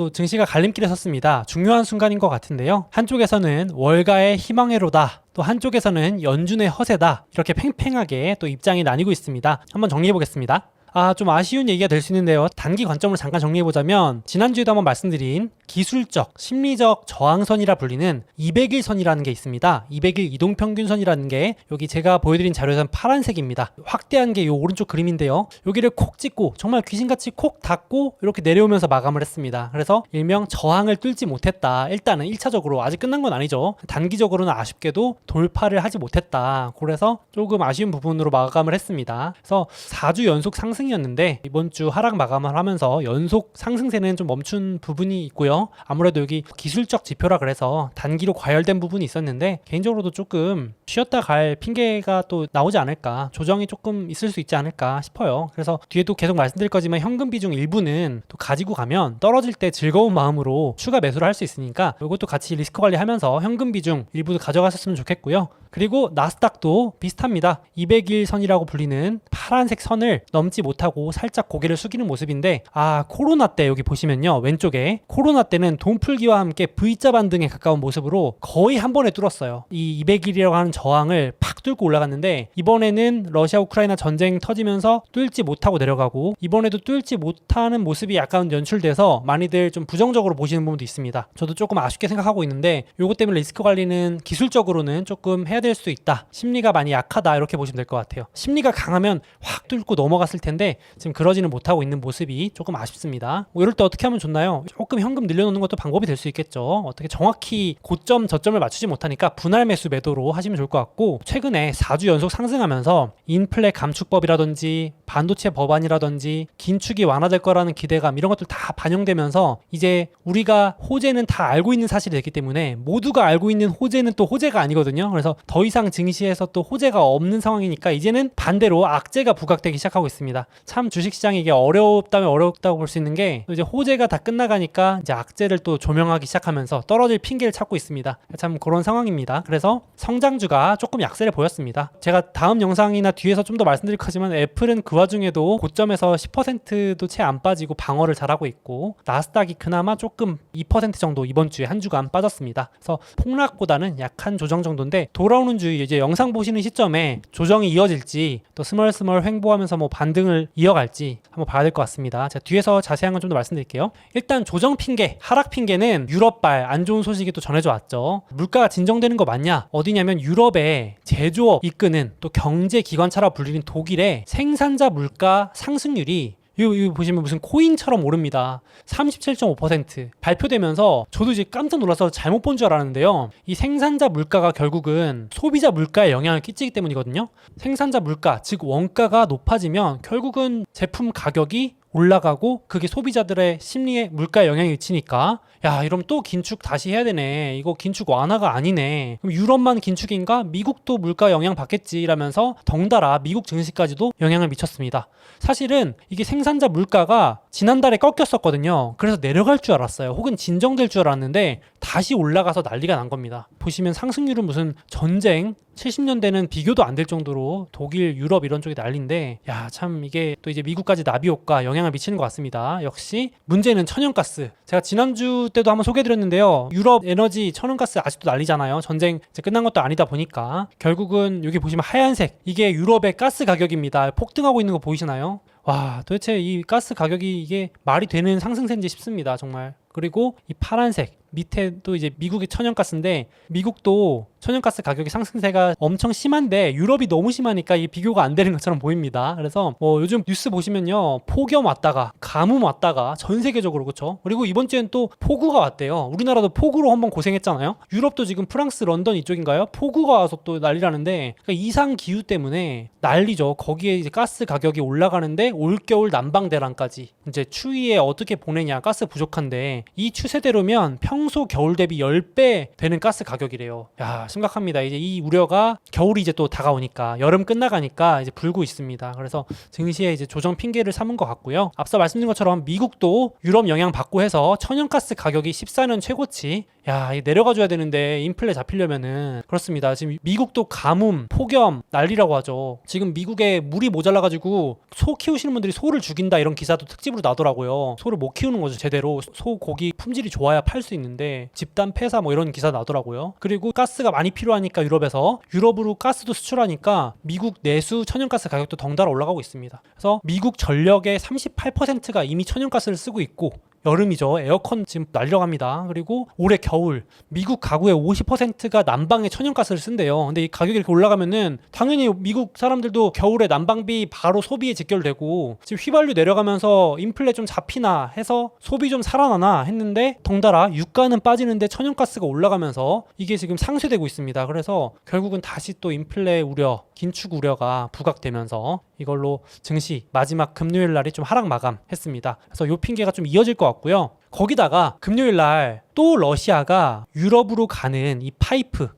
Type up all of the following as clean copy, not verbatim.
또 증시가 갈림길에 섰습니다. 중요한 순간인 것 같은데요. 한쪽에서는 월가의 희망회로다, 또 한쪽에서는 연준의 허세다, 이렇게 팽팽하게 또 입장이 나뉘고 있습니다. 한번 정리해 보겠습니다. 좀 아쉬운 얘기가 될 수 있는데요. 단기 관점으로 잠깐 정리해보자면, 지난주에도 한번 말씀드린 기술적, 심리적 저항선이라 불리는 200일선이라는 게 있습니다. 200일 이동평균선이라는 게 여기 제가 보여드린 자료에서는 파란색입니다. 확대한 게 이 오른쪽 그림인데요. 여기를 콕 찍고 정말 귀신같이 콕 닫고 이렇게 내려오면서 마감을 했습니다. 그래서 일명 저항을 뚫지 못했다. 일단은 1차적으로 아직 끝난 건 아니죠. 단기적으로는 아쉽게도 돌파를 하지 못했다. 그래서 조금 아쉬운 부분으로 마감을 했습니다. 그래서 4주 연속 상승이었는데 이번 주 하락 마감을 하면서 연속 상승세는 좀 멈춘 부분이 있고요. 아무래도 여기 기술적 지표라 그래서 단기로 과열된 부분이 있었는데, 개인적으로도 조금 쉬었다 갈 핑계가 또 나오지 않을까, 조정이 조금 있을 수 있지 않을까 싶어요. 그래서 뒤에도 계속 말씀드릴 거지만 현금 비중 일부는 또 가지고 가면 떨어질 때 즐거운 마음으로 추가 매수를 할 수 있으니까 이것도 같이 리스크 관리하면서 현금 비중 일부도 가져가셨으면 좋겠고요. 그리고 나스닥도 비슷합니다. 200일 선이라고 불리는 파란색 선을 넘지 못하고 살짝 고개를 숙이는 모습인데, 코로나 때 여기 보시면요, 왼쪽에 코로나 때는 돈 풀기와 함께 V자 반등에 가까운 모습으로 거의 한 번에 뚫었어요. 이 200일이라고 하는 저항을 팍 뚫고 올라갔는데, 이번에는 러시아 우크라이나 전쟁 터지면서 뚫지 못하고 내려가고, 이번에도 뚫지 못하는 모습이 약간 연출돼서 많이들 좀 부정적으로 보시는 부분도 있습니다. 저도 조금 아쉽게 생각하고 있는데, 요것 때문에 리스크 관리는 기술적으로는 조금 해야 될 수 있다, 심리가 많이 약하다, 이렇게 보시면 될 것 같아요. 심리가 강하면 확 뚫고 넘어갔을 텐데 지금 그러지는 못하고 있는 모습이 조금 아쉽습니다. 이럴 때 어떻게 하면 좋나요? 조금 현금 늘려놓는 것도 방법이 될 수 있겠죠. 어떻게 정확히 고점 저점을 맞추지 못하니까 분할 매수 매도로 하시면 좋을 것 같고, 최근에 4주 연속 상승하면서 인플레 감축법이라든지 반도체 법안이라든지 긴축이 완화될 거라는 기대감, 이런 것들 다 반영되면서 이제 우리가 호재는 다 알고 있는 사실이 됐기 때문에, 모두가 알고 있는 호재는 또 호재가 아니거든요. 그래서 더 이상 증시에서 또 호재가 없는 상황이니까 이제는 반대로 악재가 부각되기 시작하고 있습니다. 참 주식시장이 이게 어렵다면 어렵다고 볼 수 있는 게, 이제 호재가 다 끝나가니까 이제 악재를 또 조명하기 시작하면서 떨어질 핑계를 찾고 있습니다. 참 그런 상황입니다. 그래서 성장주가 조금 약세를 보였습니다. 제가 다음 영상이나 뒤에서 좀 더 말씀드릴 거지만, 애플은 그 와중에도 고점에서 10%도 채 안 빠지고 방어를 잘하고 있고, 나스닥이 그나마 조금 2% 정도 이번 주에 한 주간 빠졌습니다. 그래서 폭락보다는 약한 조정 정도인데, 돌아오는 주 이제 영상 보시는 시점에 조정이 이어질지, 또 스멀스멀 횡보하면서 뭐 반등을 이어갈지 한번 봐야 될 것 같습니다. 제가 뒤에서 자세한 건 좀 더 말씀드릴게요. 일단 조정 핑계, 하락 핑계는 유럽발 안 좋은 소식이 또 전해져 왔죠. 물가가 진정되는 거 맞냐? 어디냐면 유럽의 제조업 이끄는, 또 경제기관차라 불리는 독일의 생산자 물가 상승률이 이거 보시면 무슨 코인처럼 오릅니다. 37.5% 발표되면서 저도 이제 깜짝 놀라서 잘못 본 줄 알았는데요. 이 생산자 물가가 결국은 소비자 물가에 영향을 끼치기 때문이거든요. 생산자 물가, 즉 원가가 높아지면 결국은 제품 가격이 올라가고, 그게 소비자들의 심리에 물가에 영향이 미치니까, 야, 이러면 또 긴축 다시 해야 되네, 이거 긴축 완화가 아니네, 그럼 유럽만 긴축인가? 미국도 물가 영향 받겠지, 이러면서 덩달아 미국 증시까지도 영향을 미쳤습니다. 사실은 이게 생산자 물가가 지난달에 꺾였었거든요. 그래서 내려갈 줄 알았어요. 혹은 진정될 줄 알았는데 다시 올라가서 난리가 난 겁니다. 보시면 상승률은 무슨 전쟁 70년대는 비교도 안 될 정도로 독일, 유럽 이런 쪽이 난리인데, 야, 참 이게 또 이제 미국까지 나비 효과 영향을 미치는 것 같습니다. 역시 문제는 천연가스. 제가 지난주 때도 한번 소개해드렸는데요. 유럽 에너지 천연가스 아직도 난리잖아요. 전쟁 이제 끝난 것도 아니다 보니까 결국은 여기 보시면 하얀색, 이게 유럽의 가스 가격입니다. 폭등하고 있는 거 보이시나요? 와, 도대체 이 가스 가격이 이게 말이 되는 상승세인지 싶습니다, 정말. 그리고 이 파란색 밑에 또 이제 미국의 천연가스인데, 미국도 천연가스 가격의 상승세가 엄청 심한데 유럽이 너무 심하니까 이 비교가 안 되는 것처럼 보입니다. 그래서 요즘 뉴스 보시면요, 폭염 왔다가 가뭄 왔다가 전 세계적으로, 그렇죠? 그리고 이번 주엔 또 폭우가 왔대요. 우리나라도 폭우로 한번 고생했잖아요. 유럽도 지금 프랑스, 런던 이쪽인가요? 폭우가 와서 또 난리라는데, 그러니까 이상 기후 때문에 난리죠. 거기에 이제 가스 가격이 올라가는데 올겨울 난방 대란까지, 이제 추위에 어떻게 보내냐, 가스 부족한데, 이 추세대로면 평소 겨울 대비 10배 되는 가스 가격이래요. 야, 심각합니다. 이제 이 우려가 겨울이 이제 또 다가오니까, 여름 끝나가니까 이제 불고 있습니다. 그래서 증시에 이제 조정 핑계를 삼은 것 같고요. 앞서 말씀드린 것처럼 미국도 유럽 영향 받고 해서 천연가스 가격이 14년 최고치, 야, 이 내려가줘야 되는데 인플레 잡히려면은 그렇습니다. 지금 미국도 가뭄, 폭염 난리라고 하죠. 지금 미국에 물이 모자라가지고 소 키우시는 분들이 소를 죽인다 이런 기사도 특집으로 나더라고요. 소를 못 키우는 거죠. 제대로 소 고기 품질이 좋아야 팔 수 있는데 집단 폐사 뭐 이런 기사 나더라고요. 그리고 가스가 많이 필요하니까 유럽으로 가스도 수출하니까 미국 내수 천연가스 가격도 덩달아 올라가고 있습니다. 그래서 미국 전력의 38%가 이미 천연가스를 쓰고 있고 여름이죠. 에어컨 지금 날려갑니다. 그리고 올해 겨울 미국 가구의 50%가 난방에 천연가스를 쓴대요. 근데 이 가격이 이렇게 올라가면은 당연히 미국 사람들도 겨울에 난방비 바로 소비에 직결되고 지금 휘발유 내려가면서 인플레 좀 잡히나 해서 소비 좀 살아나나 했는데 덩달아 유가는 빠지는데 천연가스가 올라가면서 이게 지금 상쇄되고 있습니다. 그래서 결국은 다시 또 인플레 우려, 긴축 우려가 부각되면서 이걸로 증시 마지막 금요일 날이 좀 하락 마감했습니다. 그래서 요 핑계가 좀 이어질 것 같고요. 거기다가 금요일 날 또 러시아가 유럽으로 가는 이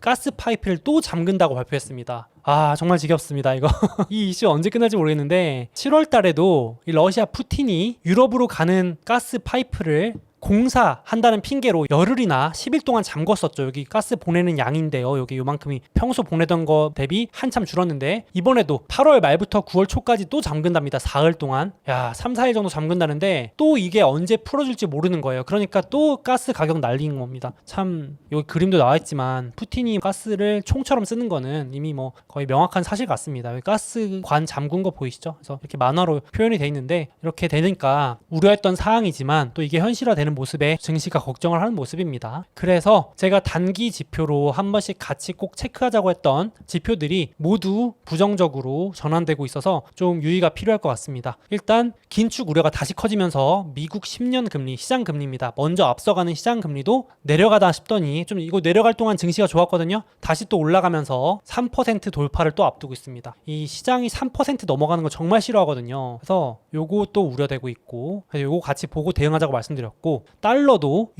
가스 파이프를 또 잠근다고 발표했습니다. 아, 정말 지겹습니다, 이거. 이 이슈 언제 끝날지 모르겠는데 7월 달에도 이 러시아 푸틴이 유럽으로 가는 가스 파이프를 공사한다는 핑계로 열흘이나 10일 동안 잠궜었죠. 여기 가스 보내는 양인데요. 여기 요만큼이 평소 보내던 거 대비 한참 줄었는데 이번에도 8월 말부터 9월 초까지 또 잠근답니다. 4일 동안. 야, 3, 4일 정도 잠근다는데 또 이게 언제 풀어질지 모르는 거예요. 그러니까 또 가스 가격 날리는 겁니다. 참 여기 그림도 나와 있지만 푸틴이 가스를 총처럼 쓰는 거는 이미 뭐 거의 명확한 사실 같습니다. 가스관 잠근 거 보이시죠? 그래서 이렇게 만화로 표현이 돼 있는데 이렇게 되니까 우려했던 사항이지만 또 이게 현실화되는 모습에 증시가 걱정을 하는 모습입니다. 그래서 제가 단기 지표로 한 번씩 같이 꼭 체크하자고 했던 지표들이 모두 부정적으로 전환되고 있어서 좀 유의가 필요할 것 같습니다. 일단 긴축 우려가 다시 커지면서 미국 10년 금리, 시장 금리입니다. 먼저 앞서가는 시장 금리도 내려가다 싶더니 좀 이거 내려갈 동안 증시가 좋았거든요. 다시 또 올라가면서 3% 돌파를 또 앞두고 있습니다. 이 시장이 3% 넘어가는 거 정말 싫어하거든요. 그래서 요거 또 우려되고 있고 그래서 요거 같이 보고 대응하자고 말씀드렸고 달러도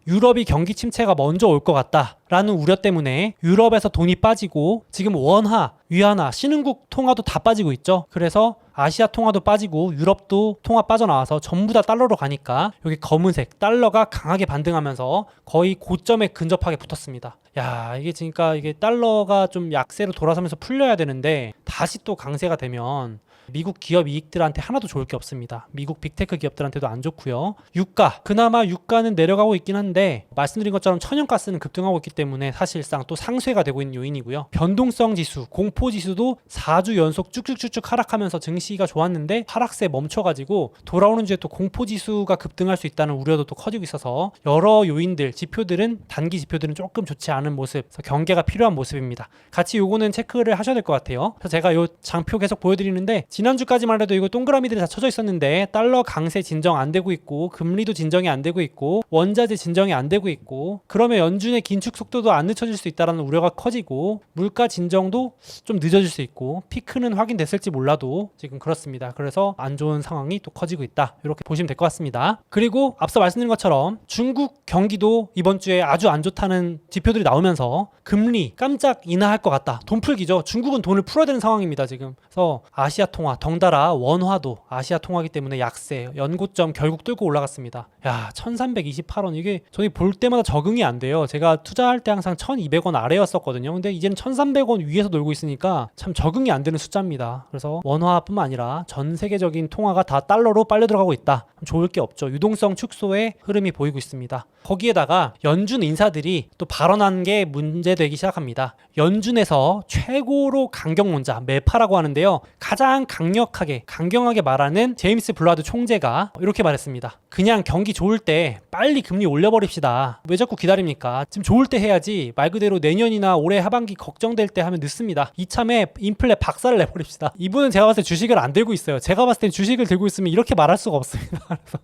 유럽이 경기 침체가 먼저 올 것 같다라는 우려 때문에 유럽에서 돈이 빠지고 지금 원화, 위안화, 신흥국 통화도 다 빠지고 있죠. 그래서 아시아 통화도 빠지고 유럽도 통화 빠져나와서 전부 다 달러로 가니까 여기 검은색 달러가 강하게 반등하면서 거의 고점에 근접하게 붙었습니다. 야, 이게 그러니까 이게 달러가 좀 약세로 돌아서면서 풀려야 되는데 다시 또 강세가 되면 미국 기업 이익들한테 하나도 좋을 게 없습니다. 미국 빅테크 기업들한테도 안 좋고요. 유가, 그나마 유가는 내려가고 있긴 한데 말씀드린 것처럼 천연가스는 급등하고 있기 때문에 사실상 또 상쇄가 되고 있는 요인이고요. 변동성 지수, 공포 지수도 4주 연속 쭉쭉쭉쭉 하락하면서 증시가 좋았는데 하락세 멈춰가지고 돌아오는 주에 또 공포 지수가 급등할 수 있다는 우려도 또 커지고 있어서 여러 요인들, 지표들은 단기 지표들은 조금 좋지 않은 모습, 그래서 경계가 필요한 모습입니다. 같이 요거는 체크를 하셔야 될 것 같아요. 그래서 제가 요 장표 계속 보여드리는데 지난주까지만 해도 이거 동그라미들이 다 쳐져 있었는데 달러 강세 진정 안 되고 있고 금리도 진정이 안 되고 있고 원자재 진정이 안 되고 있고 그러면 연준의 긴축 속도도 안 늦춰질 수 있다는 우려가 커지고 물가 진정도 좀 늦어질 수 있고 피크는 확인됐을지 몰라도 지금 그렇습니다. 그래서 안 좋은 상황이 또 커지고 있다. 이렇게 보시면 될 것 같습니다. 그리고 앞서 말씀드린 것처럼 중국 경기도 이번 주에 아주 안 좋다는 지표들이 나오면서 금리 깜짝 인하할 것 같다. 돈 풀기죠. 중국은 돈을 풀어야 되는 상황입니다. 지금. 그래서 아시아 통화 덩달아 원화도 아시아 통화기 때문에 약세 연고점 결국 뚫고 올라갔습니다. 야, 1328원 이게 저희 볼 때마다 적응이 안 돼요. 제가 투자할 때 항상 1200원 아래였었거든요. 근데 이제는 1300원 위에서 놀고 있으니까 참 적응이 안 되는 숫자입니다. 그래서 원화뿐만 아니라 전 세계적인 통화가 다 달러로 빨려 들어가고 있다. 좋을 게 없죠. 유동성 축소의 흐름이 보이고 있습니다. 거기에다가 연준 인사들이 또 발언한 게 문제되기 시작합니다. 연준에서 최고로 강경론자 매파라고 하는데요. 가장 강경하게 말하는 제임스 블라드 총재가 이렇게 말했습니다. 그냥 경기 좋을 때 빨리 금리 올려버립시다. 왜 자꾸 기다립니까? 지금 좋을 때 해야지 말 그대로 내년이나 올해 하반기 걱정될 때 하면 늦습니다. 이참에 인플레 박살을 내버립시다. 이분은 제가 봤을 때 주식을 안 들고 있어요. 제가 봤을 때 주식을 들고 있으면 이렇게 말할 수가 없습니다. 그래서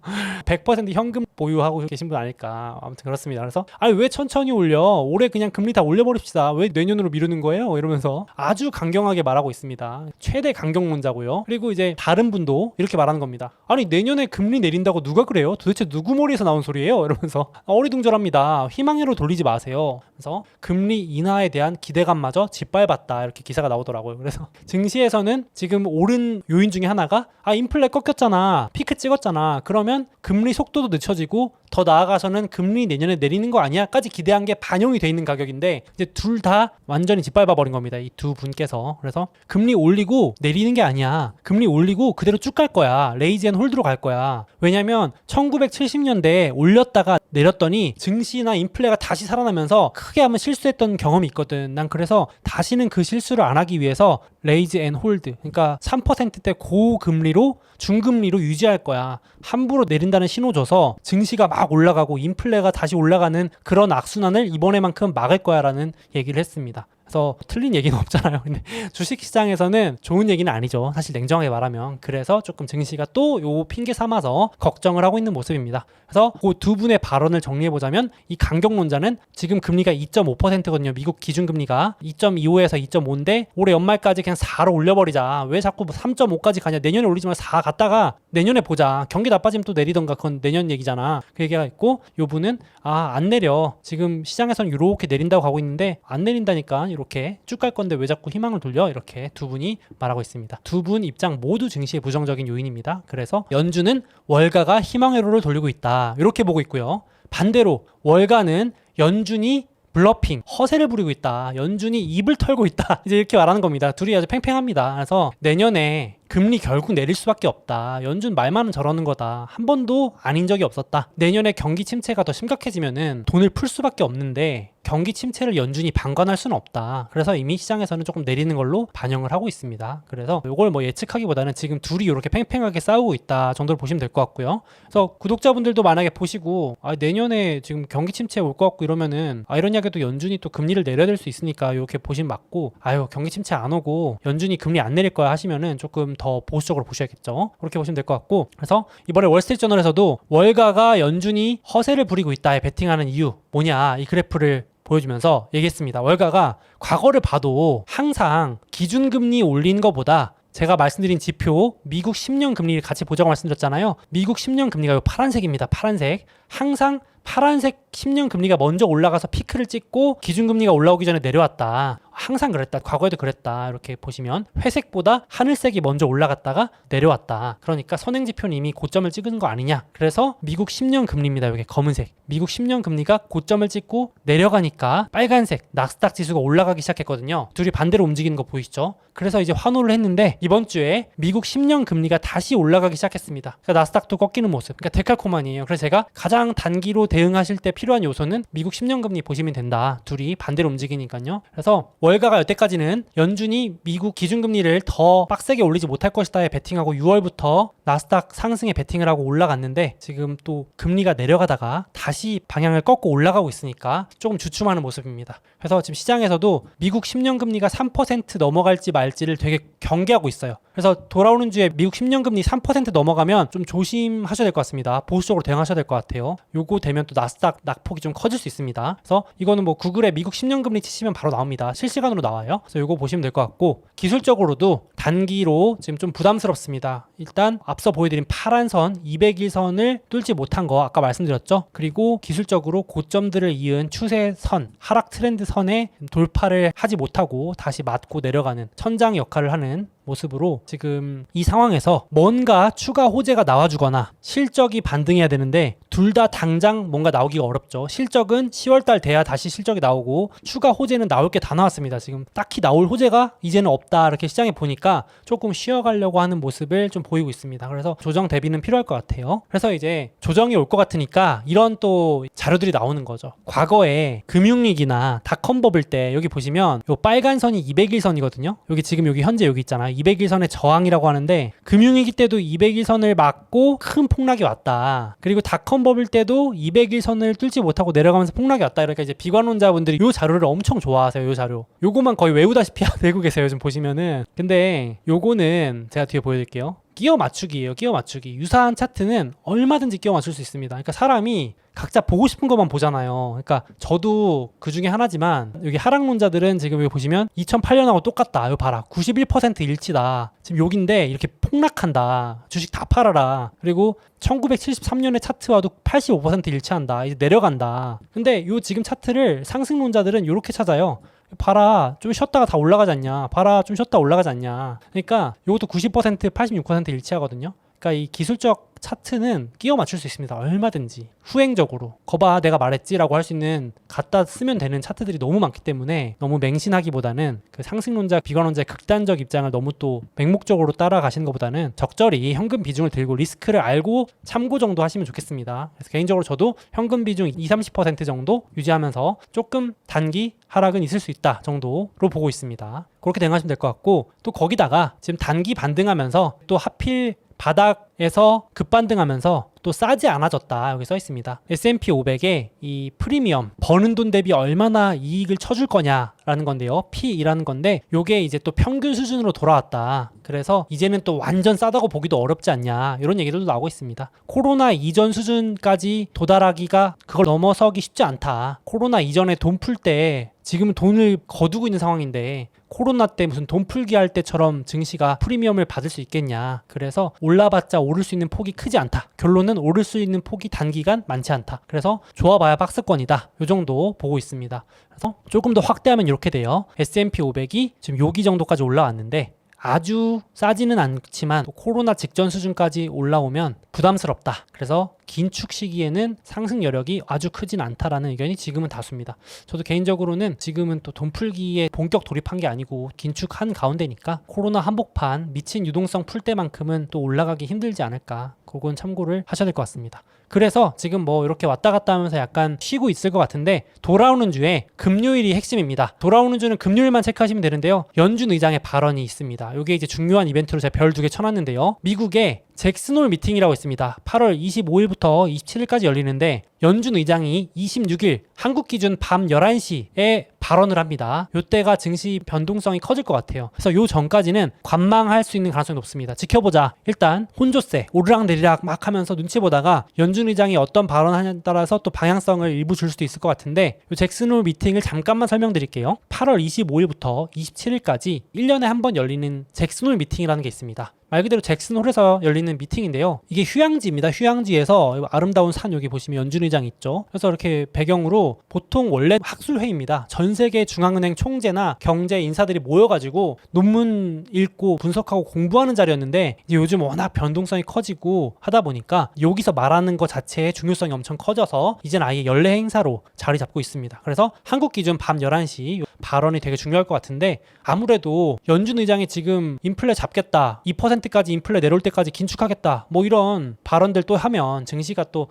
100% 현금 보유하고 계신 분 아닐까. 아무튼 그렇습니다. 그래서 아니 왜 천천히 올려? 올해 그냥 금리 다 올려버립시다. 왜 내년으로 미루는 거예요? 이러면서 아주 강경하게 말하고 있습니다. 최대 강경론자고요. 있다고요. 그리고 이제 다른 분도 이렇게 말하는 겁니다. 아니 내년에 금리 내린다고 누가 그래요? 도대체 누구 머리에서 나온 소리예요? 이러면서 어리둥절합니다. 희망으로 돌리지 마세요. 그래서 금리 인하에 대한 기대감마저 짓밟았다 이렇게 기사가 나오더라고요. 그래서 증시에서는 지금 오른 요인 중에 하나가 인플레 꺾였잖아, 피크 찍었잖아, 그러면 금리 속도도 늦춰지고 더 나아가서는 금리 내년에 내리는 거 아니야? 까지 기대한 게 반영이 돼 있는 가격인데 이제 둘 다 완전히 짓밟아 버린 겁니다. 이 두 분께서. 그래서 금리 올리고 내리는 게 아니야. 금리 올리고 그대로 쭉 갈 거야. 레이즈 앤 홀드로 갈 거야. 왜냐면 1970년대에 올렸다가 내렸더니 증시나 인플레가 다시 살아나면서 크게 한번 실수했던 경험이 있거든. 난 그래서 다시는 그 실수를 안 하기 위해서 레이즈 앤 홀드, 그러니까 3%대 고금리로 중금리로 유지할 거야. 함부로 내린다는 신호 줘서 증시가 막 올라가고 인플레가 다시 올라가는 그런 악순환을 이번에만큼 막을 거야라는 얘기를 했습니다. 그래서 틀린 얘기는 없잖아요. 근데 주식시장에서는 좋은 얘기는 아니죠. 사실 냉정하게 말하면. 그래서 조금 증시가 또 요 핑계 삼아서 걱정을 하고 있는 모습입니다. 그래서 그 두 분의 발언을 정리해보자면 이 강경론자는 지금 금리가 2.5%거든요. 미국 기준금리가 2.25에서 2.5인데 올해 연말까지 그냥 4로 올려버리자. 왜 자꾸 3.5까지 가냐. 내년에 올리지 말고 4 갔다가 내년에 보자. 경기 나빠지면 또 내리던가. 그건 내년 얘기잖아. 그 얘기가 있고 요 분은 안 내려. 지금 시장에서는 이렇게 내린다고 가고 있는데 안 내린다니까. 이렇게 쭉 갈 건데 왜 자꾸 희망을 돌려? 이렇게 두 분이 말하고 있습니다. 두 분 입장 모두 증시의 부정적인 요인입니다. 그래서 연준은 월가가 희망회로를 돌리고 있다. 이렇게 보고 있고요. 반대로 월가는 연준이 블러핑, 허세를 부리고 있다. 연준이 입을 털고 있다. 이제 이렇게 말하는 겁니다. 둘이 아주 팽팽합니다. 그래서 내년에 금리 결국 내릴 수밖에 없다. 연준 말만은 저러는 거다. 한 번도 아닌 적이 없었다. 내년에 경기 침체가 더 심각해지면은 돈을 풀 수밖에 없는데 경기 침체를 연준이 방관할 수는 없다. 그래서 이미 시장에서는 조금 내리는 걸로 반영을 하고 있습니다. 그래서 이걸 뭐 예측하기보다는 지금 둘이 이렇게 팽팽하게 싸우고 있다 정도로 보시면 될 것 같고요. 그래서 구독자분들도 만약에 보시고 내년에 지금 경기 침체 올 것 같고 이러면은 아이러니하게도 연준이 또 금리를 내려야 될 수 있으니까 이렇게 보시면 맞고 경기 침체 안 오고 연준이 금리 안 내릴 거야 하시면은 조금 더 보수적으로 보셔야겠죠. 그렇게 보시면 될 것 같고, 그래서 이번에 월스트리트저널에서도 월가가 연준이 허세를 부리고 있다에 베팅하는 이유 뭐냐 이 그래프를 보여주면서 얘기했습니다. 월가가 과거를 봐도 항상 기준금리 올린 것보다 제가 말씀드린 지표 미국 10년 금리를 같이 보자고 말씀드렸잖아요. 미국 10년 금리가 이 파란색입니다. 파란색. 항상 파란색 10년 금리가 먼저 올라가서 피크를 찍고 기준금리가 올라오기 전에 내려왔다. 항상 그랬다. 과거에도 그랬다. 이렇게 보시면 회색보다 하늘색이 먼저 올라갔다가 내려왔다. 그러니까 선행지표는 이미 고점을 찍은 거 아니냐. 그래서 미국 10년 금리입니다. 여기 검은색. 미국 10년 금리가 고점을 찍고 내려가니까 빨간색 나스닥 지수가 올라가기 시작했거든요. 둘이 반대로 움직이는 거 보이시죠? 그래서 이제 환호를 했는데 이번 주에 미국 10년 금리가 다시 올라가기 시작했습니다. 그러니까 나스닥도 꺾이는 모습. 그러니까 데칼코마니에요. 그래서 제가 가장 단기로 대응하실 때 필요한 요소는 미국 10년 금리 보시면 된다. 둘이 반대로 움직이니까요. 그래서 월가가 여태까지는 연준이 미국 기준금리를 더 빡세게 올리지 못할 것이다에 베팅하고 6월부터 나스닥 상승에 베팅을 하고 올라갔는데 지금 또 금리가 내려가다가 다시 방향을 꺾고 올라가고 있으니까 조금 주춤하는 모습입니다. 그래서 지금 시장에서도 미국 10년 금리가 3% 넘어갈지 말지를 되게 경계하고 있어요. 그래서 돌아오는 주에 미국 10년 금리 3% 넘어가면 좀 조심하셔야 될 것 같습니다. 보수적으로 대응하셔야 될 것 같아요. 요거 되면 또 나스닥 낙폭이 좀 커질 수 있습니다. 그래서 이거는 뭐 구글에 미국 10년 금리 치시면 바로 나옵니다. 실시간으로 나와요. 그래서 요거 보시면 될 것 같고, 기술적으로도 단기로 지금 좀 부담스럽습니다. 일단 앞서 보여드린 파란 선 200일선을 뚫지 못한 거 아까 말씀드렸죠. 그리고 기술적으로 고점들을 이은 추세선, 하락 트렌드 선에 돌파를 하지 못하고 다시 맞고 내려가는 천장 역할을 하는 모습으로 지금 이 상황에서 뭔가 추가 호재가 나와주거나 실적이 반등해야 되는데 둘 다 당장 뭔가 나오기가 어렵죠. 실적은 10월달 돼야 다시 실적이 나오고 추가 호재는 나올 게 다 나왔습니다. 지금 딱히 나올 호재가 이제는 없다 이렇게 시장에 보니까 조금 쉬어가려고 하는 모습을 좀 보이고 있습니다. 그래서 조정 대비는 필요할 것 같아요. 그래서 이제 조정이 올 것 같으니까 이런 또 자료들이 나오는 거죠. 과거에 금융위기나 닷컴 버블 때 여기 보시면 요 빨간 선이 200일선이거든요. 여기 지금 여기 현재 여기 있잖아요. 200일선의 저항이라고 하는데 금융위기 때도 200일선을 맞고 큰 폭락이 왔다. 그리고 닷컴 버블 때도 200일선을 뚫지 못하고 내려가면서 폭락이 왔다. 이렇게 이제 비관론자분들이 요 자료를 엄청 좋아하세요. 요 자료. 요거만 거의 외우다시피 되고 계세요. 요즘 보시면은. 근데 때문에 요거는 제가 뒤에 보여드릴게요. 끼워 맞추기예요. 끼워 맞추기. 유사한 차트는 얼마든지 끼워 맞출 수 있습니다. 그러니까 사람이 각자 보고 싶은 것만 보잖아요. 그러니까 저도 그 중에 하나지만 여기 하락론자들은 지금 여기 보시면 2008년하고 똑같다. 이거 봐라. 91% 일치다. 지금 여긴데 이렇게 폭락한다. 주식 다 팔아라. 그리고 1973년의 차트와도 85% 일치한다. 이제 내려간다. 근데 요 지금 차트를 상승론자들은 이렇게 찾아요. 봐라, 좀 쉬었다가 다 올라가지 않냐. 봐라, 좀 쉬었다 올라가지 않냐. 그러니까 이것도 90%, 86% 일치하거든요. 그러니까 이 기술적 차트는 끼워 맞출 수 있습니다. 얼마든지. 후행적으로. 거봐, 내가 말했지 라고 할 수 있는 갖다 쓰면 되는 차트들이 너무 많기 때문에 너무 맹신하기보다는 그 상승론자, 비관론자의 극단적 입장을 너무 또 맹목적으로 따라가시는 것보다는 적절히 현금 비중을 들고 리스크를 알고 참고 정도 하시면 좋겠습니다. 그래서 개인적으로 저도 현금 비중 20-30% 정도 유지하면서 조금 단기 하락은 있을 수 있다 정도로 보고 있습니다. 그렇게 대응하시면 될 것 같고, 또 거기다가 지금 단기 반등하면서 또 하필 바닥에서 급반등하면서 또 싸지 않아졌다 여기 써 있습니다. S&P 500에 이 프리미엄 버는 돈 대비 얼마나 이익을 쳐줄 거냐라는 건데요. P이라는 건데 요게 이제 또 평균 수준으로 돌아왔다. 그래서 이제는 또 완전 싸다고 보기도 어렵지 않냐 이런 얘기들도 나오고 있습니다. 코로나 이전 수준까지 도달하기가 그걸 넘어서기 쉽지 않다. 코로나 이전에 돈 풀 때 지금 돈을 거두고 있는 상황인데 코로나 때 무슨 돈 풀기 할 때처럼 증시가 프리미엄을 받을 수 있겠냐. 그래서 올라봤자 오를 수 있는 폭이 크지 않다. 결론은 오를 수 있는 폭이 단기간 많지 않다. 그래서 좋아봐야 박스권이다. 이 정도 보고 있습니다. 그래서 조금 더 확대하면 이렇게 돼요. S&P 500이 지금 여기 정도까지 올라왔는데 아주 싸지는 않지만 코로나 직전 수준까지 올라오면 부담스럽다. 그래서 긴축 시기에는 상승 여력이 아주 크진 않다라는 의견이 지금은 다수입니다. 저도 개인적으로는 지금은 또 돈 풀기에 본격 돌입한 게 아니고 긴축한 가운데니까 코로나 한복판 미친 유동성 풀 때만큼은 또 올라가기 힘들지 않을까. 그건 참고를 하셔야 될 것 같습니다. 그래서 지금 뭐 이렇게 왔다 갔다 하면서 약간 쉬고 있을 것 같은데 돌아오는 주에 금요일이 핵심입니다. 돌아오는 주는 금요일만 체크하시면 되는데요. 연준 의장의 발언이 있습니다. 이게 이제 중요한 이벤트로 제가 별 2개 쳐놨는데요. 미국의 잭슨홀 미팅이라고 있습니다. 8월 25일부터 27일까지 열리는데 연준 의장이 26일 한국 기준 밤 11시에 발언을 합니다. 이때가 증시 변동성이 커질 것 같아요. 그래서 요 전까지는 관망할 수 있는 가능성이 높습니다. 지켜보자. 일단 혼조세 오르락내리락 막 하면서 눈치 보다가 연준 의장이 어떤 발언하냐에 따라서 또 방향성을 일부 줄 수도 있을 것 같은데 요 잭슨홀 미팅을 잠깐만 설명드릴게요. 8월 25일부터 27일까지 1년에 한 번 열리는 잭슨홀 미팅이라는 게 있습니다. 말 그대로 잭슨홀에서 열리는 미팅인데요. 이게 휴양지입니다. 휴양지에서 아름다운 산 여기 보시면 연준 의장 있죠. 그래서 이렇게 배경으로 보통 원래 학술회의입니다. 전 세계 중앙은행 총재나 경제 인사들이 모여가지고 논문 읽고 분석하고 공부하는 자리였는데 이제 요즘 워낙 변동성이 커지고 하다 보니까 여기서 말하는 것 자체의 중요성이 엄청 커져서 이제는 아예 연례 행사로 자리 잡고 있습니다. 그래서 한국 기준 밤 11시 발언이 되게 중요할 것 같은데 아무래도 연준 의장이 지금 인플레 잡겠다 2%까지 인플레 내려올 때까지 긴축하겠다 뭐 이런 발언들 또 하면 증시가 또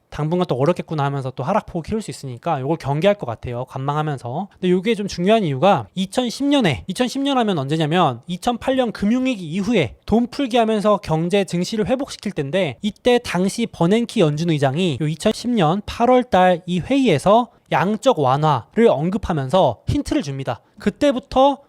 당분간 또 어렵겠구나 하면서 또 하락폭을 키울 수 있으니까 이걸 경계할 것 같아요. 관망하면서. 근데 이게 좀 중요한 이유가 2010년 하면 언제냐면 2008년 금융위기 이후에 돈 풀기 하면서 경제 증시를 회복시킬 때인데 이때 당시 버냉키 연준 의장이 2010년 8월 달 이 회의에서 양적 완화를 언급하면서 힌트를 줍니다. 그때부터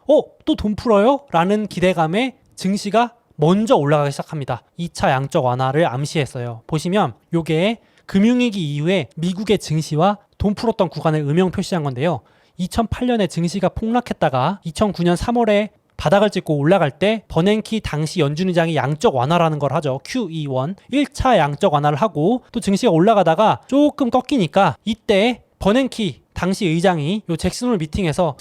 또 돈 풀어요? 라는 기대감에 증시가 먼저 올라가기 시작합니다. 2차 양적 완화를 암시했어요. 보시면 요게 금융위기 이후에 미국의 증시와 돈 풀었던 구간을 음영 표시한 건데요. 2008년에 증시가 폭락했다가 2009년 3월에 바닥을 찍고 올라갈 때 버냉키 당시 연준 의장이 양적 완화라는 걸 하죠. QE1 1차 양적 완화를 하고 또 증시가 올라가다가 조금 꺾이니까 이때 버냉키 당시 의장이 요 잭슨홀 미팅에서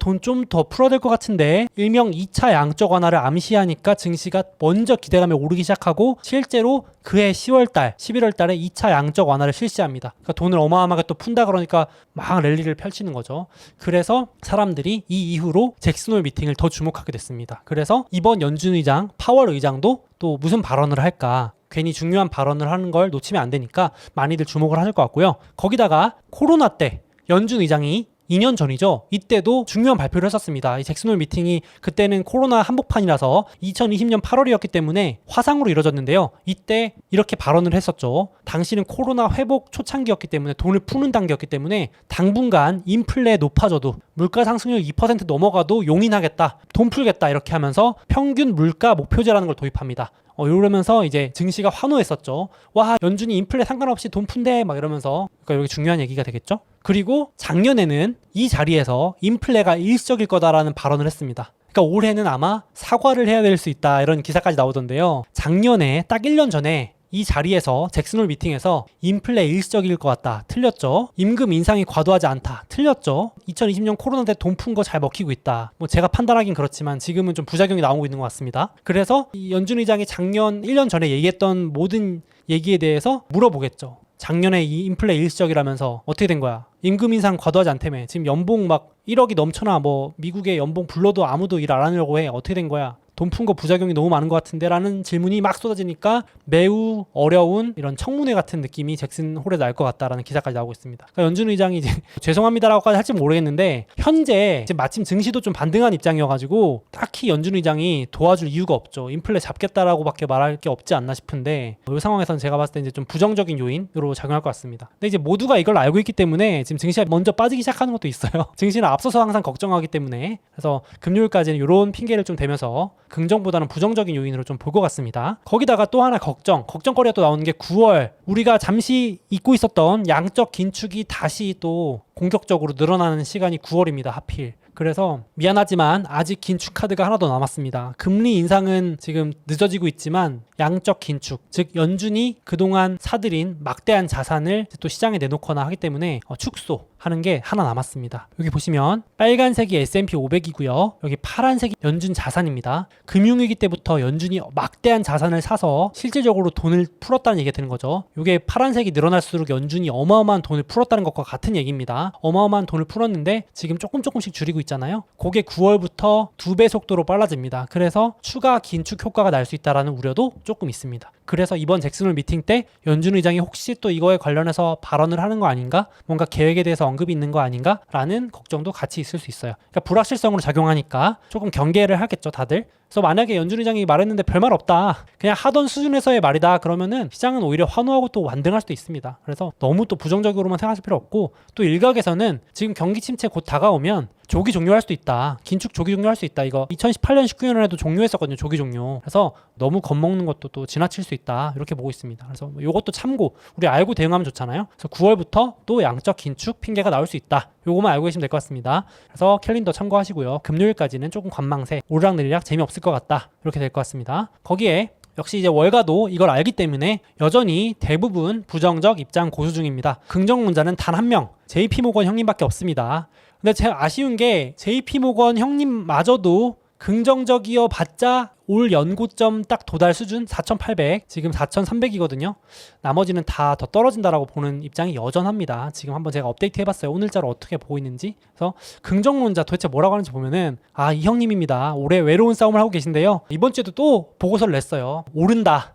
돈 좀 더 풀어야 될 것 같은데 일명 2차 양적 완화를 암시하니까 증시가 먼저 기대감에 오르기 시작하고 실제로 그해 10월달, 11월달에 2차 양적 완화를 실시합니다. 그러니까 돈을 어마어마하게 또 푼다 그러니까 막 랠리를 펼치는 거죠. 그래서 사람들이 이 이후로 잭슨홀 미팅을 더 주목하게 됐습니다. 그래서 이번 연준 의장, 파월 의장도 또 무슨 발언을 할까 괜히 중요한 발언을 하는 걸 놓치면 안 되니까 많이들 주목을 하실 것 같고요. 거기다가 코로나 때 연준 의장이 2년 전이죠. 이때도 중요한 발표를 했었습니다. 이 잭슨홀 미팅이 그때는 코로나 한복판이라서 2020년 8월이었기 때문에 화상으로 이루어졌는데요. 이때 이렇게 발언을 했었죠. 당시는 코로나 회복 초창기였기 때문에 돈을 푸는 단계였기 때문에 당분간 인플레 높아져도 물가 상승률 2% 넘어가도 용인하겠다. 돈 풀겠다. 이렇게 하면서 평균 물가 목표제라는 걸 도입합니다. 이러면서 이제 증시가 환호했었죠. 와, 연준이 인플레 상관없이 돈 푼대 막 이러면서. 그러니까 여기 중요한 얘기가 되겠죠. 그리고 작년에는 이 자리에서 인플레가 일시적일 거다라는 발언을 했습니다. 그러니까 올해는 아마 사과를 해야 될 수 있다 이런 기사까지 나오던데요. 작년에 딱 1년 전에 이 자리에서 잭슨홀 미팅에서 인플레 일시적일 것 같다. 틀렸죠. 임금 인상이 과도하지 않다. 틀렸죠. 2020년 코로나 때 돈 푼 거 잘 먹히고 있다. 뭐 제가 판단하긴 그렇지만 지금은 좀 부작용이 나오고 있는 것 같습니다. 그래서 이 연준 의장이 작년 1년 전에 얘기했던 모든 얘기에 대해서 물어보겠죠. 작년에 이 인플레 일시적이라면서 어떻게 된 거야? 임금 인상 과도하지 않다며. 지금 연봉 막 1억이 넘쳐나. 뭐 미국의 연봉 불러도 아무도 일 안 하려고 해. 어떻게 된 거야? 돈 푼 거 부작용이 너무 많은 것 같은데 라는 질문이 막 쏟아지니까 매우 어려운 이런 청문회 같은 느낌이 잭슨홀에 날 것 같다라는 기사까지 나오고 있습니다. 그러니까 연준 의장이 이제 죄송합니다라고까지 할지 모르겠는데 현재 이제 마침 증시도 좀 반등한 입장이어가지고 딱히 연준 의장이 도와줄 이유가 없죠. 인플레 잡겠다라고밖에 말할 게 없지 않나 싶은데 이 상황에서는 제가 봤을 때 이제 좀 부정적인 요인으로 작용할 것 같습니다. 근데 이제 모두가 이걸 알고 있기 때문에 지금 증시가 먼저 빠지기 시작하는 것도 있어요. 증시는 앞서서 항상 걱정하기 때문에. 그래서 금요일까지는 이런 핑계를 좀 대면서 긍정보다는 부정적인 요인으로 좀 볼 것 같습니다. 거기다가 또 하나 걱정거리가 또 나오는 게 9월 우리가 잠시 잊고 있었던 양적 긴축이 다시 또 공격적으로 늘어나는 시간이 9월입니다. 하필. 그래서 미안하지만 아직 긴축 카드가 하나 더 남았습니다. 금리 인상은 지금 늦어지고 있지만 양적 긴축, 즉 연준이 그동안 사들인 막대한 자산을 또 시장에 내놓거나 하기 때문에 축소하는 게 하나 남았습니다. 여기 보시면 빨간색이 S&P 500이고요. 여기 파란색이 연준 자산입니다. 금융위기 때부터 연준이 막대한 자산을 사서 실질적으로 돈을 풀었다는 얘기가 되는 거죠. 이게 파란색이 늘어날수록 연준이 어마어마한 돈을 풀었다는 것과 같은 얘기입니다. 어마어마한 돈을 풀었는데 지금 조금씩 줄이고 있잖아요. 그게 9월부터 2배 속도로 빨라집니다. 그래서 추가 긴축 효과가 날 수 있다는 우려도 조금 있습니다. 그래서 이번 잭슨홀 미팅 때 연준 의장이 혹시 또 이거에 관련해서 발언을 하는 거 아닌가? 뭔가 계획에 대해서 언급이 있는 거 아닌가? 라는 걱정도 같이 있을 수 있어요. 그러니까 불확실성으로 작용하니까 조금 경계를 하겠죠, 다들. 그래서 만약에 연준 의장이 말했는데 별말 없다. 그냥 하던 수준에서의 말이다. 그러면은 시장은 오히려 환호하고 또 완등할 수도 있습니다. 그래서 너무 또 부정적으로만 생각하실 필요 없고 또 일각에서는 지금 경기 침체 곧 다가오면 조기 종료할 수도 있다. 긴축 조기 종료할 수 있다. 이거 2018년 19년에도 종료했었거든요. 조기 종료. 그래서 너무 겁먹는 것도 또 지나칠 수 있다. 이렇게 보고 있습니다. 그래서 이것도 참고 우리 알고 대응하면 좋잖아요. 그래서 9월부터 또 양적 긴축 핑계가 나올 수 있다. 요거만 알고 계시면 될 것 같습니다. 그래서 캘린더 참고하시고요. 금요일까지는 조금 관망세, 오르락내리락 재미없을 것 같다. 이렇게 될 것 같습니다. 거기에 역시 이제 월가도 이걸 알기 때문에 여전히 대부분 부정적 입장 고수 중입니다. 긍정론자는 단 한 명, JP모건 형님밖에 없습니다. 근데 제가 아쉬운 게 JP모건 형님마저도 긍정적이어 봤자 올 연고점 딱 도달 수준 4,800, 지금 4,300이거든요. 나머지는 다 더 떨어진다라고 보는 입장이 여전합니다. 지금 한번 제가 업데이트 해봤어요. 오늘자로 어떻게 보고 있는지. 그래서 긍정론자 도대체 뭐라고 하는지 보면은 이 형님입니다. 올해 외로운 싸움을 하고 계신데요. 이번 주에도 또 보고서를 냈어요. 오른다.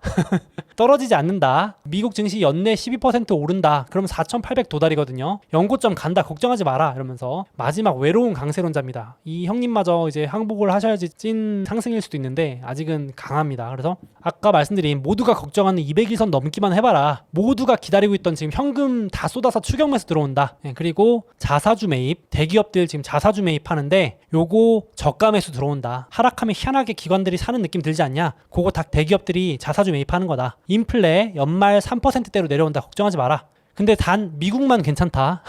떨어지지 않는다. 미국 증시 연내 12% 오른다. 그러면 4,800 도달이거든요. 연고점 간다. 걱정하지 마라. 이러면서 마지막 외로운 강세론자입니다. 이 형님마저 이제 항복을 하셔야지 찐 상승일 수도 있는데 아직은 강합니다. 그래서 아까 말씀드린 모두가 걱정하는 200일선 넘기만 해봐라. 모두가 기다리고 있던 지금 현금 다 쏟아서 추경매수 들어온다. 그리고 자사주 매입, 대기업들 지금 자사주 매입하는데 요거 저가 매수 들어온다. 하락하면 희한하게 기관들이 사는 느낌 들지 않냐? 그거 다 대기업들이 자사주 매입하는 거다. 인플레 연말 3%대로 내려온다. 걱정하지 마라. 근데 단 미국만 괜찮다.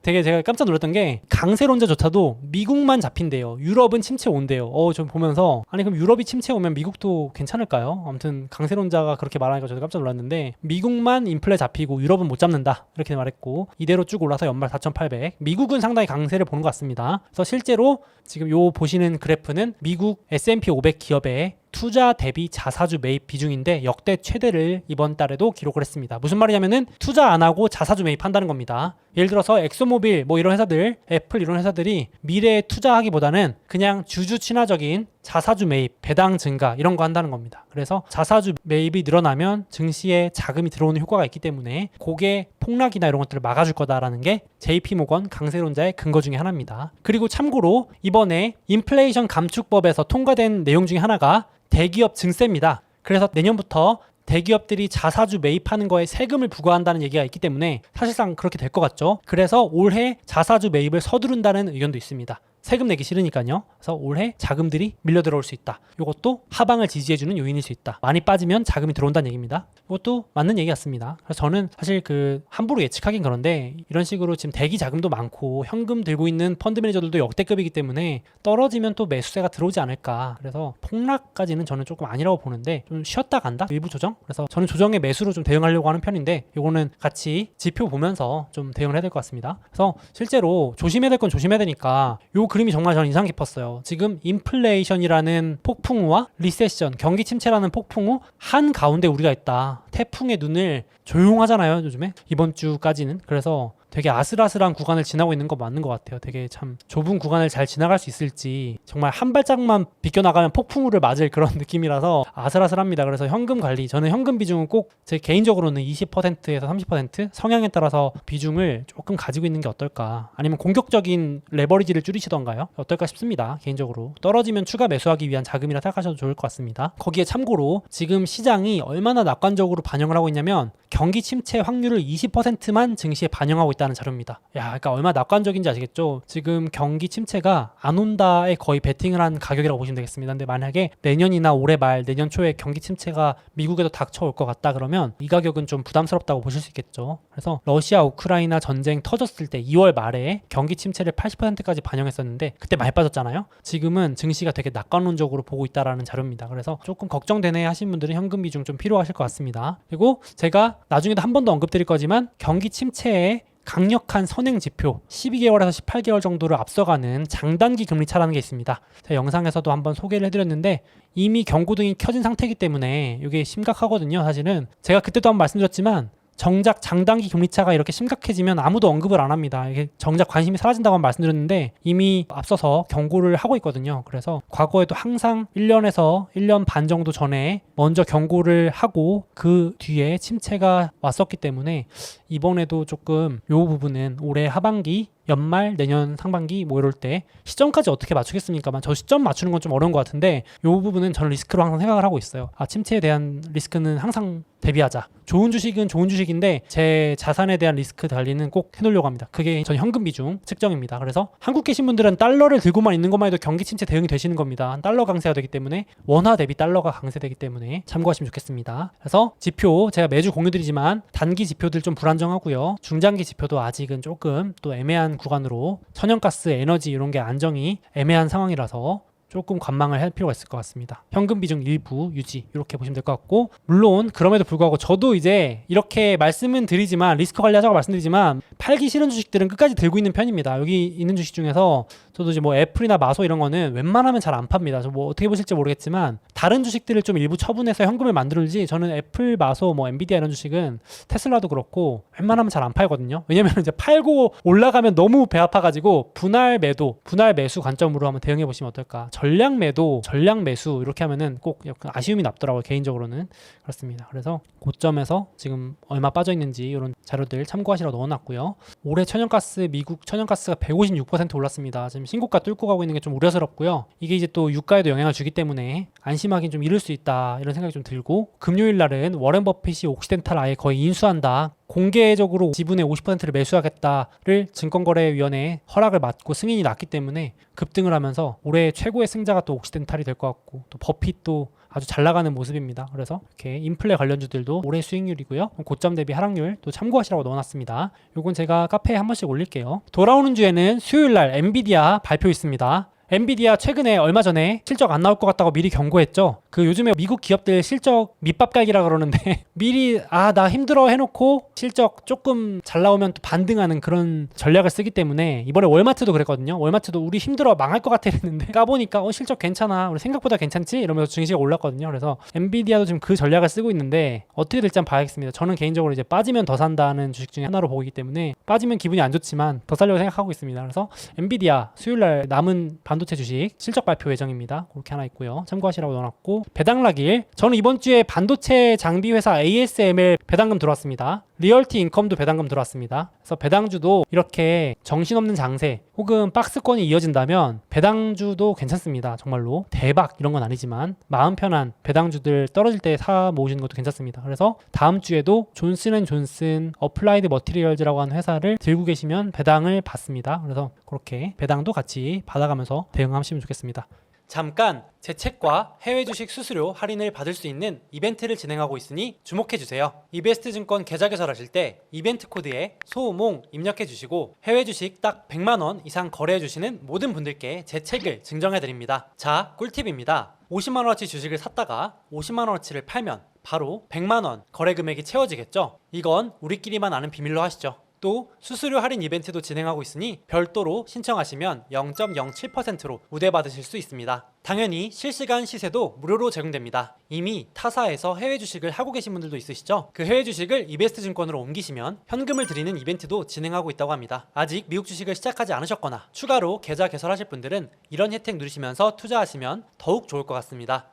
되게 제가 깜짝 놀랐던 게 강세론자조차도 미국만 잡힌대요. 유럽은 침체 온대요. 좀 보면서 아니 그럼 유럽이 침체 오면 미국도 괜찮을까요? 아무튼 강세론자가 그렇게 말하니까 저도 깜짝 놀랐는데 미국만 인플레 잡히고 유럽은 못 잡는다. 이렇게 말했고 이대로 쭉 올라서 연말 4,800. 미국은 상당히 강세를 보는 것 같습니다. 그래서 실제로 지금 요 보시는 그래프는 미국 S&P 500 기업의 투자 대비 자사주 매입 비중인데 역대 최대를 이번 달에도 기록을 했습니다. 무슨 말이냐면은 투자 안 하고 자사주 매입한다는 겁니다. 예를 들어서 엑소모빌 뭐 이런 회사들, 애플 이런 회사들이 미래에 투자하기보다는 그냥 주주 친화적인 자사주 매입, 배당 증가 이런 거 한다는 겁니다. 그래서 자사주 매입이 늘어나면 증시에 자금이 들어오는 효과가 있기 때문에 고개 폭락이나 이런 것들을 막아줄 거다라는 게 JP모건 강세론자의 근거 중에 하나입니다. 그리고 참고로 이번에 인플레이션 감축법에서 통과된 내용 중에 하나가 대기업 증세입니다. 그래서 내년부터 대기업들이 자사주 매입하는 거에 세금을 부과한다는 얘기가 있기 때문에 사실상 그렇게 될 것 같죠. 그래서 올해 자사주 매입을 서두른다는 의견도 있습니다. 세금 내기 싫으니까요. 그래서 올해 자금들이 밀려 들어올 수 있다. 이것도 하방을 지지해주는 요인일 수 있다. 많이 빠지면 자금이 들어온다는 얘기입니다. 이것도 맞는 얘기 같습니다. 그래서 저는 사실 함부로 예측하긴 그런데 이런 식으로 지금 대기 자금도 많고 현금 들고 있는 펀드 매니저들도 역대급이기 때문에 떨어지면 또 매수세가 들어오지 않을까. 그래서 폭락까지는 저는 조금 아니라고 보는데 좀 쉬었다 간다? 일부 조정? 그래서 저는 조정의 매수로 좀 대응하려고 하는 편인데 이거는 같이 지표 보면서 좀 대응을 해야 될 것 같습니다. 그래서 실제로 조심해야 될 건 조심해야 되니까 요 그림이 정말 저는 인상 깊었어요. 지금 인플레이션이라는 폭풍우와 리세션, 경기 침체라는 폭풍우 한가운데 우리가 있다. 태풍의 눈을 조용하잖아요, 요즘에. 이번 주까지는. 그래서 되게 아슬아슬한 구간을 지나고 있는 거 맞는 것 같아요. 되게 참 좁은 구간을 잘 지나갈 수 있을지 정말 한 발짝만 비껴나가면 폭풍우를 맞을 그런 느낌이라서 아슬아슬합니다. 그래서 현금 관리, 저는 현금 비중은 꼭 제 개인적으로는 20%에서 30% 성향에 따라서 비중을 조금 가지고 있는 게 어떨까. 아니면 공격적인 레버리지를 줄이시던가요? 어떨까 싶습니다. 개인적으로 떨어지면 추가 매수하기 위한 자금이라 생각하셔도 좋을 것 같습니다. 거기에 참고로 지금 시장이 얼마나 낙관적으로 반영을 하고 있냐면 경기 침체 확률을 20%만 증시에 반영하고 있다는 자료입니다. 그러니까 얼마나 낙관적인지 아시겠죠? 지금 경기 침체가 안 온다에 거의 베팅을 한 가격이라고 보시면 되겠습니다. 근데 만약에 내년이나 올해 말, 내년 초에 경기 침체가 미국에도 닥쳐올 것 같다 그러면 이 가격은 좀 부담스럽다고 보실 수 있겠죠. 그래서 러시아 우크라이나 전쟁 터졌을 때 2월 말에 경기 침체를 80%까지 반영했었는데 그때 많이 빠졌잖아요. 지금은 증시가 되게 낙관론적으로 보고 있다라는 자료입니다. 그래서 조금 걱정되네 하신 분들은 현금 비중 좀 필요하실 것 같습니다. 그리고 제가 나중에도 한 번 더 언급드릴 거지만 경기 침체에 강력한 선행 지표 12개월에서 18개월 정도를 앞서가는 장단기 금리 차라는 게 있습니다. 제가 영상에서도 한번 소개를 해드렸는데 이미 경고등이 켜진 상태이기 때문에 이게 심각하거든요. 사실은 제가 그때도 한번 말씀드렸지만 정작 장단기 금리차가 이렇게 심각해지면 아무도 언급을 안 합니다. 이게 정작 관심이 사라진다고 말씀드렸는데 이미 앞서서 경고를 하고 있거든요. 그래서 과거에도 항상 1년에서 1년 반 정도 전에 먼저 경고를 하고 그 뒤에 침체가 왔었기 때문에 이번에도 조금 이 부분은 올해 하반기 연말, 내년 상반기 뭐 이럴 때 시점까지 어떻게 맞추겠습니까만 저 시점 맞추는 건 좀 어려운 것 같은데 이 부분은 저는 리스크로 항상 생각을 하고 있어요. 침체에 대한 리스크는 항상 대비하자. 좋은 주식은 좋은 주식인데 제 자산에 대한 리스크 관리는 꼭 해놓으려고 합니다. 그게 전 현금 비중 측정입니다. 그래서 한국 계신 분들은 달러를 들고만 있는 것만 해도 경기 침체 대응이 되시는 겁니다. 달러 강세가 되기 때문에 원화 대비 달러가 강세되기 때문에 참고하시면 좋겠습니다. 그래서 지표 제가 매주 공유드리지만 단기 지표들 좀 불안정하고요. 중장기 지표도 아직은 조금 또 애매한 구간으로 천연가스, 에너지 이런 게 안정이 애매한 상황이라서 조금 관망을 할 필요가 있을 것 같습니다. 현금 비중 일부 유지 이렇게 보시면 될 것 같고 물론 그럼에도 불구하고 저도 이제 이렇게 말씀은 드리지만 리스크 관리하자고 말씀드리지만 팔기 싫은 주식들은 끝까지 들고 있는 편입니다. 여기 있는 주식 중에서 저도 이제 뭐 애플이나 마소 이런 거는 웬만하면 잘 안 팝니다. 저 뭐 어떻게 보실지 모르겠지만 다른 주식들을 좀 일부 처분해서 현금을 만들지 저는 애플, 마소, 뭐 엔비디아 이런 주식은 테슬라도 그렇고 웬만하면 잘 안 팔거든요. 왜냐면 이제 팔고 올라가면 너무 배 아파가지고 분할 매도, 분할 매수 관점으로 한번 대응해 보시면 어떨까. 전량 매도, 전량 매수 이렇게 하면은 꼭 약간 아쉬움이 남더라고요. 개인적으로는 그렇습니다. 그래서 고점에서 지금 얼마 빠져 있는지 이런 자료들 참고하시라고 넣어놨고요. 올해 천연가스, 미국 천연가스가 156% 올랐습니다. 지금 신고가 뚫고 가고 있는 게 좀 우려스럽고요. 이게 이제 또 유가에도 영향을 주기 때문에 안심하긴 좀 이를 수 있다 이런 생각이 좀 들고 금요일 날은 워렌 버핏이 옥시덴탈 아예 거의 인수한다. 공개적으로 지분의 50%를 매수하겠다를 증권거래위원회에 허락을 받고 승인이 났기 때문에 급등을 하면서 올해 최고의 승자가 또 옥시덴탈이 될 것 같고 또 버핏도 아주 잘 나가는 모습입니다. 그래서 이렇게 인플레 관련주들도 올해 수익률이고요. 고점 대비 하락률 또 참고하시라고 넣어놨습니다. 요건 제가 카페에 한 번씩 올릴게요. 돌아오는 주에는 수요일날 엔비디아 발표 있습니다. 엔비디아 최근에 얼마 전에 실적 안 나올 것 같다고 미리 경고했죠. 그 요즘에 미국 기업들 실적 밑밥 깔기라 그러는데 미리 나 힘들어 해놓고 실적 조금 잘 나오면 또 반등하는 그런 전략을 쓰기 때문에 이번에 월마트도 그랬거든요. 월마트도 우리 힘들어 망할 것 같아 했는데 까보니까 실적 괜찮아, 우리 생각보다 괜찮지? 이러면서 증시가 올랐거든요. 그래서 엔비디아도 지금 그 전략을 쓰고 있는데 어떻게 될지 한번 봐야겠습니다. 저는 개인적으로 이제 빠지면 더 산다는 주식 중에 하나로 보이기 때문에 빠지면 기분이 안 좋지만 더 살려고 생각하고 있습니다. 그래서 엔비디아 수요일날 남은 반도체 반도체 주식 실적 발표 예정입니다. 그렇게 하나 있고요. 참고하시라고 넣어놨고, 배당락일, 저는 이번 주에 반도체 장비 회사 ASML 배당금 들어왔습니다. 리얼티 인컴도 배당금 들어왔습니다. 그래서 배당주도 이렇게 정신없는 장세 혹은 박스권이 이어진다면 배당주도 괜찮습니다. 정말로 대박 이런 건 아니지만 마음 편한 배당주들 떨어질 때 사 모으시는 것도 괜찮습니다. 그래서 다음 주에도 존슨앤존슨 어플라이드 머티리얼즈라고 하는 회사를 들고 계시면 배당을 받습니다. 그래서 그렇게 배당도 같이 받아가면서 대응하시면 좋겠습니다. 잠깐, 제 책과 해외 주식 수수료 할인을 받을 수 있는 이벤트를 진행하고 있으니 주목해주세요. 이베스트 증권 계좌 개설하실 때 이벤트 코드에 소우몽 입력해주시고 해외 주식 딱 100만원 이상 거래해주시는 모든 분들께 제 책을 증정해드립니다. 자, 꿀팁입니다. 50만원어치 주식을 샀다가 50만원어치를 팔면 바로 100만원 거래 금액이 채워지겠죠? 이건 우리끼리만 아는 비밀로 하시죠. 또 수수료 할인 이벤트도 진행하고 있으니 별도로 신청하시면 0.07%로 우대받으실 수 있습니다. 당연히 실시간 시세도 무료로 제공됩니다. 이미 타사에서 해외 주식을 하고 계신 분들도 있으시죠? 그 해외 주식을 이베스트 증권으로 옮기시면 현금을 드리는 이벤트도 진행하고 있다고 합니다. 아직 미국 주식을 시작하지 않으셨거나 추가로 계좌 개설하실 분들은 이런 혜택 누리시면서 투자하시면 더욱 좋을 것 같습니다.